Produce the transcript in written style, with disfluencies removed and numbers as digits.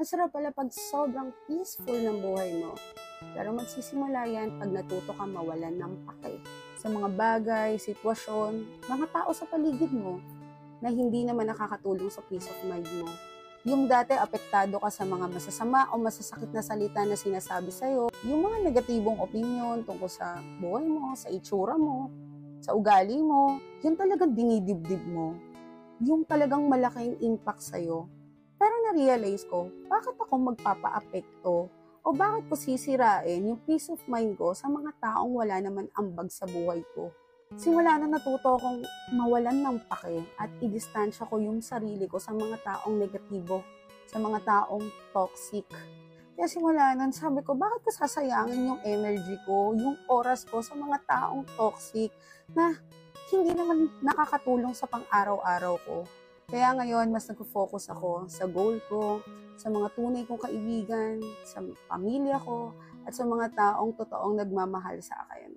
Masarap pala pag sobrang peaceful ng buhay mo. Pero magsisimula yan pag natuto ka mawalan ng pake sa mga bagay, sitwasyon, mga tao sa paligid mo na hindi naman nakakatulong sa peace of mind mo. Yung dati apektado ka sa mga masasama o masasakit na salita na sinasabi sa'yo, yung mga negatibong opinion tungkol sa buhay mo, sa itsura mo, sa ugali mo, yun talagang dinidibdib mo. Yung talagang malaking impact sa'yo. Pero na-realize ko, bakit ako magpapa-apekto o bakit ko sisirain yung peace of mind ko sa mga taong wala naman ambag sa buhay ko? Simula na natuto akong mawalan ng pake at i-distansya ko yung sarili ko sa mga taong negatibo, sa mga taong toxic. Kaya simula nun, sabi ko, bakit ko sasayangin yung energy ko, yung oras ko sa mga taong toxic na hindi naman nakakatulong sa pang-araw-araw ko. Kaya ngayon, mas nag-focus ako sa goal ko, sa mga tunay kong kaibigan, sa pamilya ko, at sa mga taong totoong nagmamahal sa akin.